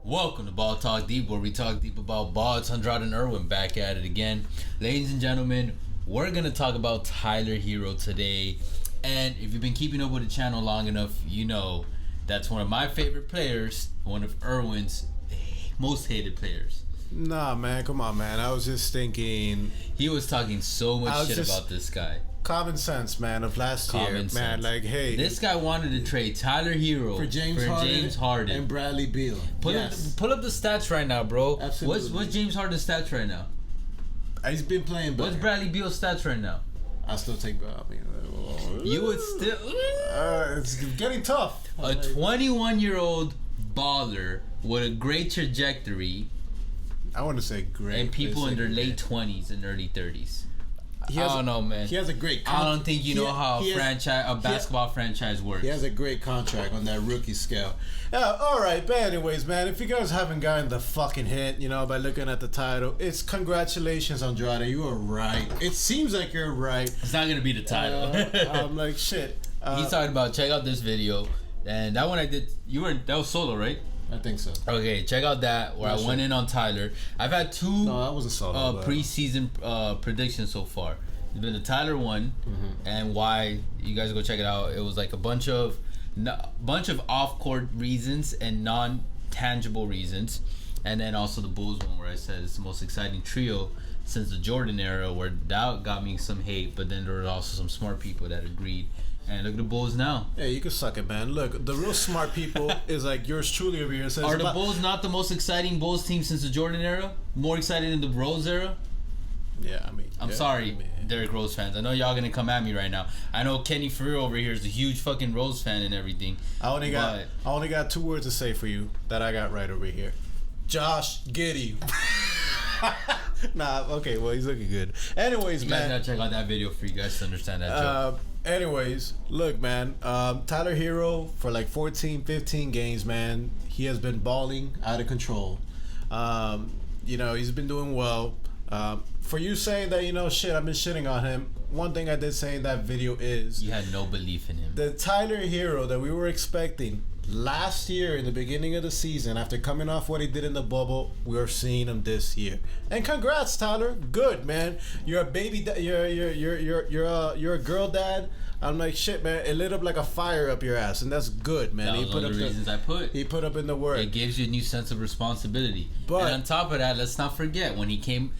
Welcome to Ball Talk Deep, where we talk deep about ball. It's Andrade and Irwin back at it again. Ladies and gentlemen, we're going to talk about Tyler Herro today. And if you've been keeping up with the channel long enough, you know that's one of my favorite players, one of Irwin's most hated players. Nah, man, come on, man. I was just thinking. He was talking so much shit about this guy. Common sense, man, of last year, man. Like, hey, this guy wanted to trade Tyler Herro for James Harden and Bradley Beal. Pull up the stats right now, bro. Absolutely. What's James Harden's stats right now? He's been playing better. What's Bradley Beal's stats right now? I still take. You would still. It's getting tough. A 21-year-old baller with a great trajectory. I want to say great. And people in their late 20s and early 30s. I don't know, man. He has a great I don't think you know how a basketball franchise works. He has a great contract on that rookie scale. Yeah, all right. But anyways, man, if you guys haven't gotten the fucking hint, by looking at the title, it's congratulations, Andrade. You are right. It seems like you're right. It's not going to be the title. I'm like, shit. He's talking about, check out this video. And that one I did, that was solo, right? I think so. Okay, check out that where I went in on Tyler. I've had two that wasn't solo, preseason predictions so far. It's been the Tyler one, and why you guys go check it out. It was like a bunch of off-court reasons and non-tangible reasons, and then also the Bulls one where I said it's the most exciting trio since the Jordan era, where that got me some hate, but then there were also some smart people that agreed. And look at the Bulls now. Hey, you can suck it, man. Look, the real smart people is like yours truly over here. Are the Bulls not the most exciting Bulls team since the Jordan era? More exciting than the Rose era? Yeah, I mean... I'm sorry, Derrick Rose fans. I know y'all gonna come at me right now. I know Kenny Ferrer over here is a huge fucking Rose fan and everything. I only got two words to say for you that I got right over here. Josh Giddey. Nah, okay, well, he's looking good. Anyways, man. You guys gotta check out that video for you guys to understand that joke. Anyways, look, man. Tyler Herro, for like 14, 15 games, man, he has been balling out of control. He's been doing well. For you saying that, I've been shitting on him. One thing I did say in that video is... You had no belief in him. The Tyler Herro that we were expecting last year in the beginning of the season, after coming off what he did in the bubble, we're seeing him this year. And congrats, Tyler. Good, man. You're a baby. You're a girl dad. I'm like, shit, man. It lit up like a fire up your ass, and that's good, man. That was one of the reasons I put. He put up in the work. It gives you a new sense of responsibility. But and on top of that, let's not forget when he came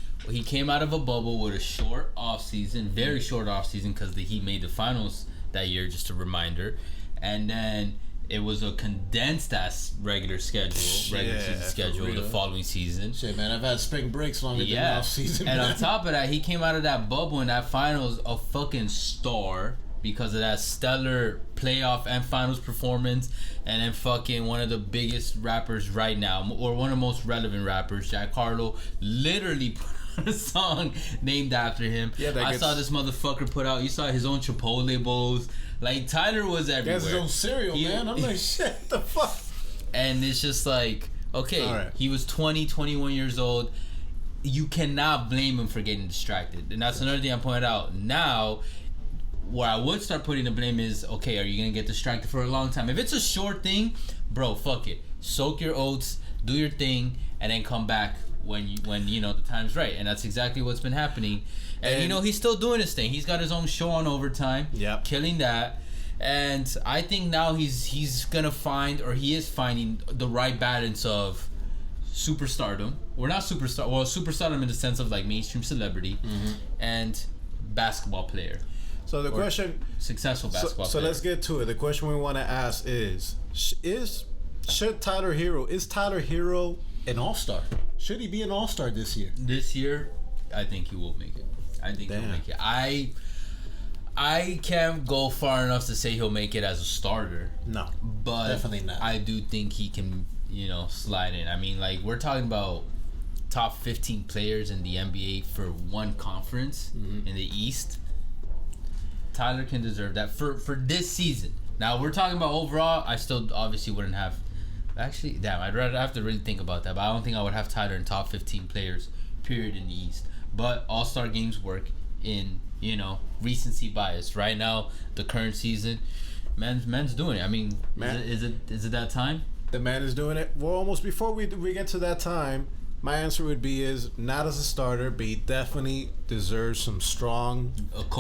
out of a bubble with a short off season, very short off season, because he made the finals that year. Just a reminder, and then. It was a condensed ass regular season schedule the following season. Shit, man, I've had spring breaks longer than off season. And on top of that, he came out of that bubble in that finals a fucking star because of that stellar playoff and finals performance, and then fucking one of the biggest rappers right now, or one of the most relevant rappers, Jack Harlow, literally put out a song named after him. Yeah, I saw this motherfucker put out. You saw his own Chipotle bowls. Like, Tyler was everywhere. He has his own cereal, man. I'm like, shit, what the fuck? And it's just like, okay, right. He was 20, 21 years old. You cannot blame him for getting distracted. And that's another thing I pointed out. Now, where I would start putting the blame is, okay, are you going to get distracted for a long time? If it's a short thing, bro, fuck it. Soak your oats, do your thing, and then come back when the time's right. And that's exactly what's been happening. And he's still doing his thing. He's got his own show on Overtime, killing that. And I think now he's gonna find, or he is finding, the right balance of superstardom. We're not superstar. Well, superstardom in the sense of like mainstream celebrity, and basketball player. So the question, successful basketball. So player. Let's get to it. The question we want to ask is Tyler Herro an all-star? Should he be an all-star this year? This year, I think he will make it. He'll make it. I can't go far enough to say he'll make it as a starter. No, but definitely not. I do think he can, slide in. I mean, like, we're talking about top 15 players in the NBA for one conference in the East. Tyler can deserve that for this season. Now, we're talking about overall. I still obviously wouldn't have. Actually, damn, I'd rather have to really think about that. But I don't think I would have Tyler in top 15 players, period, in the East. But All-Star games work in, recency bias. Right now, the current season, man's doing it. I mean, is it that time? The man is doing it. Well, almost before we get to that time, my answer would be is not as a starter, but he definitely deserves some strong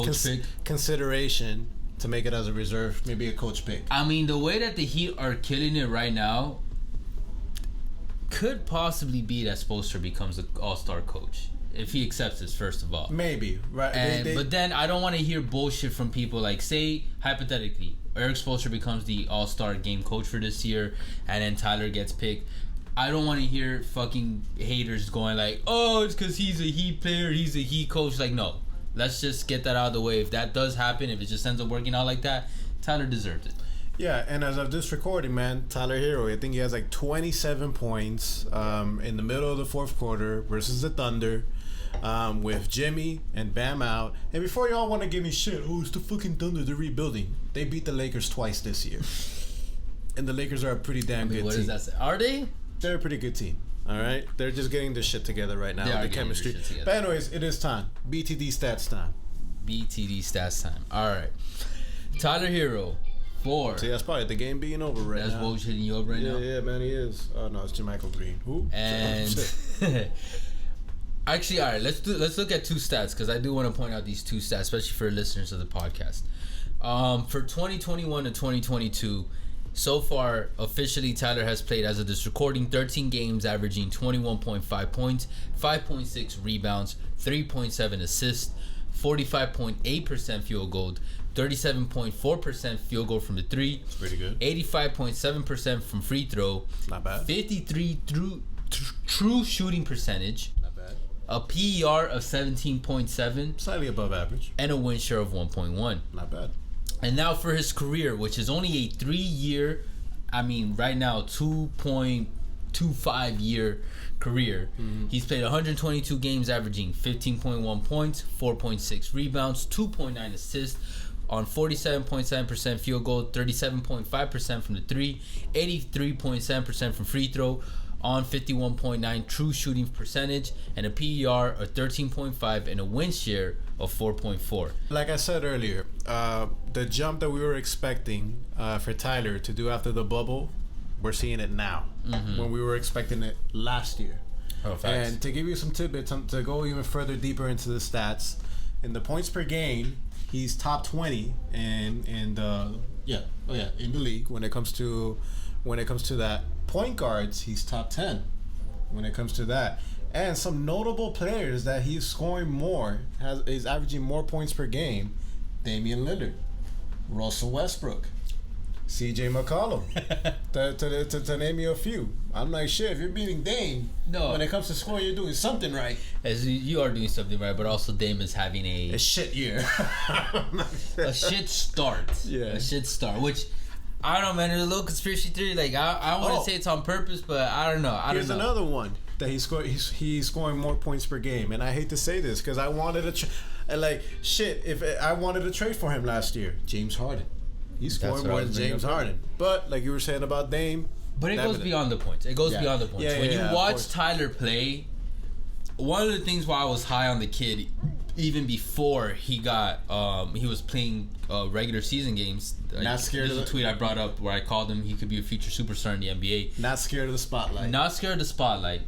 pick consideration to make it as a reserve, maybe a coach pick. I mean, the way that the Heat are killing it right now could possibly be that Spoelstra becomes an all-star coach. If he accepts this, first of all. Maybe, right. But then I don't want to hear bullshit from people like, say, hypothetically, Erik Spoelstra becomes the all-star game coach for this year, and then Tyler gets picked. I don't want to hear fucking haters going like, oh, it's because he's a Heat player, he's a Heat coach. Like, no. Let's just get that out of the way. If that does happen, if it just ends up working out like that, Tyler deserved it. Yeah, and as of this recording, man, Tyler Herro, I think he has like 27 points in the middle of the fourth quarter versus the Thunder with Jimmy and Bam out. And before y'all want to give me shit, oh, it's the fucking Thunder, they're rebuilding. They beat the Lakers twice this year. And the Lakers are a pretty damn good team. What does that say? Are they? They're a pretty good team. All right? They're just getting their shit together right now. The chemistry. But anyways, it is time. BTD stats time. BTD stats time. All right. Tyler Herro. 4. See, that's probably the game being over right now. That's Woj hitting you up right now? Yeah, man, he is. Oh, no, it's JaMychal Green. Who? And actually, all right, let's look at two stats because I do want to point out these two stats, especially for listeners of the podcast. For 2021 to 2022, so far, officially, Tyler has played, as of this recording, 13 games, averaging 21.5 points, 5.6 rebounds, 3.7 assists, 45.8% field goal, 37.4% field goal from the three. It's pretty good. 85.7% from free throw. Not bad. 53 true shooting percentage. Not bad. A PER of 17.7. Slightly above average. And a win share of 1.1. Not bad. And now for his career, which is only a 3-year, I mean, right now, 2.25 year career. Mm-hmm. He's played 122 games, averaging 15.1 points, 4.6 rebounds, 2.9 assists, on 47.7% field goal, 37.5% from the three, 83.7% from free throw, on 51.9 true shooting percentage, and a PER of 13.5 and a win share of 4.4. Like I said earlier, the jump that we were expecting for Tyler to do after the bubble, we're seeing it now. Mm-hmm. When we were expecting it last year. Oh, facts. And to give you some tidbits, to go even further deeper into the stats, in the points per game, he's top 20 in the league when it comes to that. Point guards, he's top 10 when it comes to that. And some notable players that he's scoring more, is averaging more points per game. Damian Lillard, Russell Westbrook, CJ McCollum, to name you a few. I'm like, shit, if you're beating Dame, when it comes to scoring, you're doing something right. As you are doing something right, but also Dame is having a shit year. a shit start. Yeah. A shit start, which... I don't know, man. There's a little conspiracy theory. Like, I want to say it's on purpose, but I don't know. Here's another one that he's scoring more points per game. And I hate to say this because I wanted if I wanted to trade for him last year. James Harden. He's scoring more than James Harden. But like you were saying about Dame. But it goes beyond the points. It goes beyond the points. When you watch Tyler play, one of the things why I was high on the kid, even before he was playing regular season games. Not scared of the tweet I brought up where I called him he could be a future superstar in the NBA. Not scared of the spotlight. Not scared of the spotlight.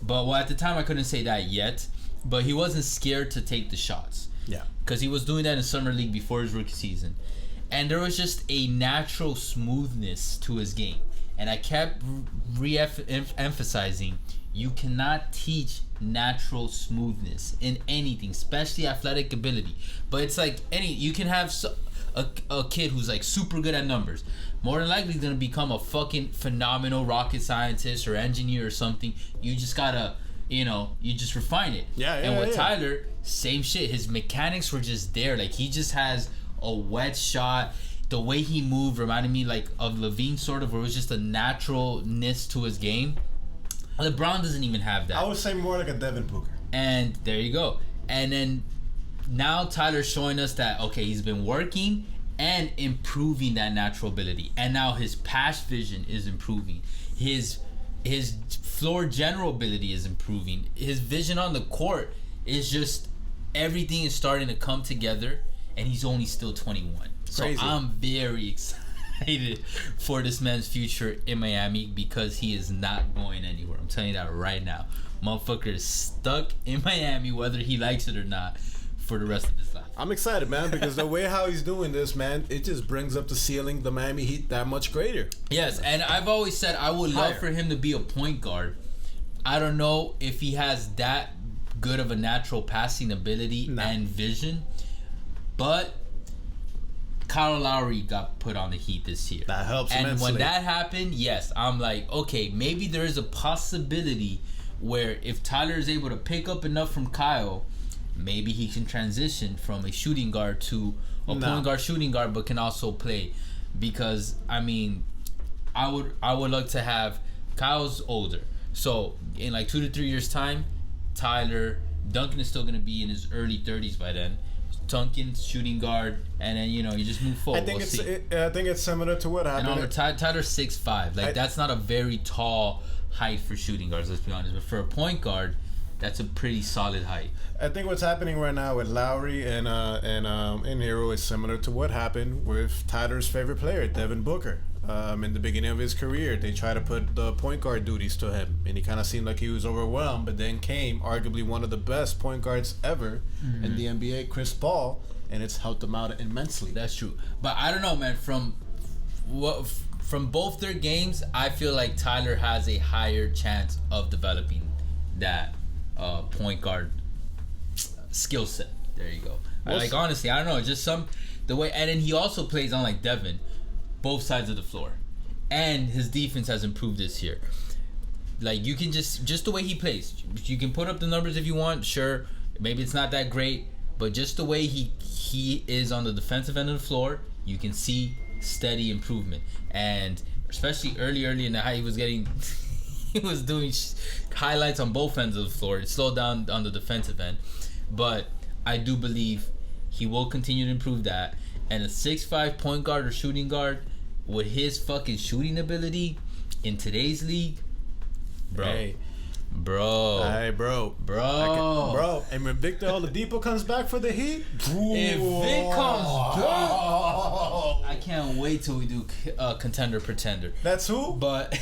But at the time I couldn't say that yet. But he wasn't scared to take the shots. Yeah. Because he was doing that in Summer League before his rookie season. And there was just a natural smoothness to his game. And I kept emphasizing, you cannot teach natural smoothness in anything, especially athletic ability. But it's like you can have a kid who's like super good at numbers. More than likely, he's gonna become a fucking phenomenal rocket scientist or engineer or something. You just gotta, you just refine it. And with Tyler, same shit. His mechanics were just there. Like, he just has a wet shot. The way he moved reminded me like of Levine, sort of, where it was just a naturalness to his game. LeBron doesn't even have that. I would say more like a Devin Booker. And there you go. And then now Tyler's showing us that, okay, he's been working and improving that natural ability. And now his pass vision is improving. His floor general ability is improving. His vision on the court is just, everything is starting to come together, and he's only still 21. Crazy. So I'm very excited. excited for this man's future in Miami because he is not going anywhere. I'm telling you that right now. Motherfucker is stuck in Miami, whether he likes it or not, for the rest of his life. I'm excited, man, because the way how he's doing this, man, it just brings up the ceiling, the Miami Heat, that much greater. Yes, and I've always said I would love for him to be a point guard. I don't know if he has that good of a natural passing ability and vision, but Kyle Lowry got put on the Heat this year. That helps and immensely. When that happened, yes, I'm like, okay, maybe there is a possibility where if Tyler is able to pick up enough from Kyle, maybe he can transition from a shooting guard to a point guard shooting guard, but can also play. Because I mean, I would like to have Kyle's older, so in like 2 to 3 years time, Tyler Duncan is still gonna be in his early 30s by then. Duncan shooting guard, and then you just move forward. I think it's similar to what happened. And Tyler's 6'5". Like that's not a very tall height for shooting guards. Let's be honest. But for a point guard, that's a pretty solid height. I think what's happening right now with Lowry and Herro is similar to what happened with Tyler's favorite player, Devin Booker. In the beginning of his career, they tried to put the point guard duties to him, and he kind of seemed like he was overwhelmed. But then came arguably one of the best point guards ever in the NBA, Chris Paul, and it's helped him out immensely. That's true. But I don't know, man. From both their games, I feel like Tyler has a higher chance of developing that point guard skill set. There you go. Like honestly, I don't know, just the way, and then he also plays on like Devin, both sides of the floor, and his defense has improved this year. Like you can just the way he plays, you can put up the numbers if you want. Sure, maybe it's not that great, but just the way he is on the defensive end of the floor, you can see steady improvement. And especially early in the high, he was getting. He was doing highlights on both ends of the floor. It slowed down on the defensive end. But I do believe he will continue to improve that. And a 6'5" point guard or shooting guard with his fucking shooting ability in today's league, bro. Hey. Bro. Hey, bro. And when Victor Oladipo comes back for the Heat, if Vic comes back, I can't wait till we do Contender Pretender. That's who? But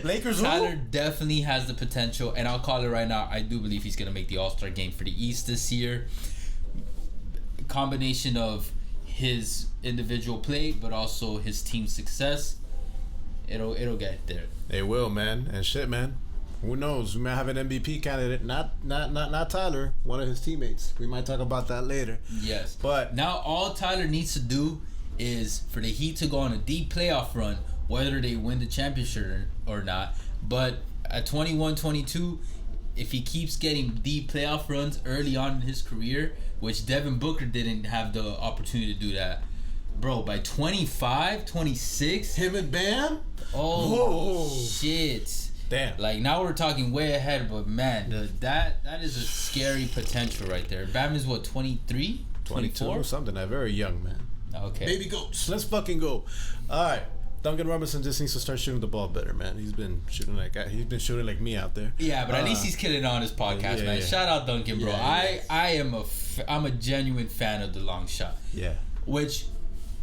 Lakers Tyler definitely has the potential, and I'll call it right now. I do believe he's gonna make the All-Star game for the East this year. Combination of his individual play, but also his team success. It'll get there. It will, man. And shit, man. Who knows? We might have an MVP candidate. Not Tyler, one of his teammates. We might talk about that later. Yes. But now all Tyler needs to do is for the Heat to go on a deep playoff run, whether they win the championship or not. But at 21-22, if he keeps getting deep playoff runs early on in his career, which Devin Booker didn't have the opportunity to do that, bro, by 25, 26, him and Bam? Oh, shit. Damn. Like, now we're talking way ahead, but man, that is a scary potential right there. Bam is what, 23? 22, something that very young, man. Okay. Baby goats. Let's fucking go. All right. Duncan Robinson just needs to start shooting the ball better, man. He's been shooting like me out there. Yeah, but at least he's killing it on his podcast, man. Yeah. Shout out Duncan, bro. Yeah, I'm a genuine fan of the long shot. Yeah. Which,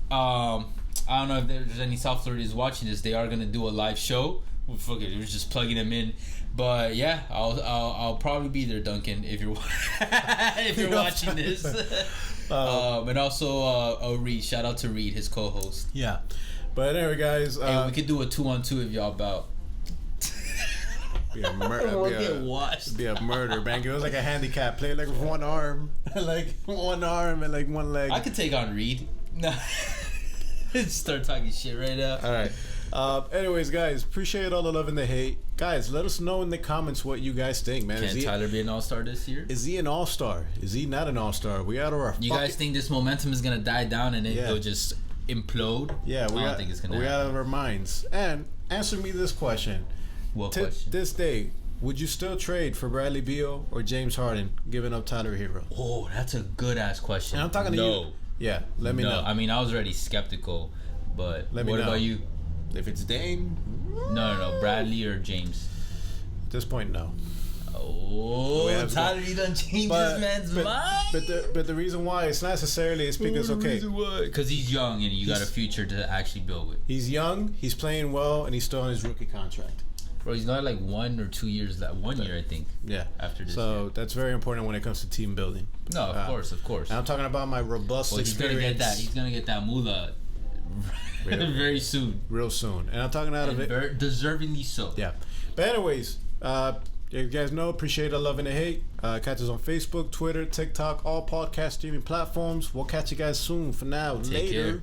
I don't know if there's any South Floridians watching this. They are gonna do a live show. Well, fuck it, we're just plugging them in. But yeah, I'll probably be there, Duncan, if you're if you're watching this. And also Reed. Shout out to Reed, his co-host. Yeah. But anyway, guys, hey, we could do a 2-on-2 if y'all about. Be a murder. We'll get washed. Be a murder, man. It was like a handicap. Play like with one arm, like one arm and like one leg. I could take on Reed. No. Start talking shit right now. All right. Anyways, guys, appreciate all the love and the hate. Guys, let us know in the comments what you guys think, man. Can Tyler be an All-Star this year? Is he an All-Star? Is he not an All-Star? We out of our. You guys think this momentum is gonna die down and it'll just implode? Yeah, I don't think it's gonna. We out of our minds. And answer me this question. What question? This day, would you still trade for Bradley Beal or James Harden, giving up Tyler Herro? Oh, that's a good ass question. And I'm talking to you. Yeah, let me know. I mean, I was already skeptical, but what about you? If it's Dame? No. Bradley or James? At this point, no. Oh, Tyler, you done changed this man's mind. But the reason why it's not necessarily is because because he's young and you got a future to actually build with. He's young, he's playing well, and he's still on his rookie contract. Bro, he's not like 1 or 2 years. That 1 year, I think. Yeah. After this. So that's very important when it comes to team building. No, of course. And I'm talking about my robust experience. He's gonna get that moolah very soon. Real soon. And I'm talking out of it. Deservingly so. Yeah. But anyways, you guys know, appreciate the love and the hate. Catch us on Facebook, Twitter, TikTok, all podcast streaming platforms. We'll catch you guys soon. For now, Take later. Care.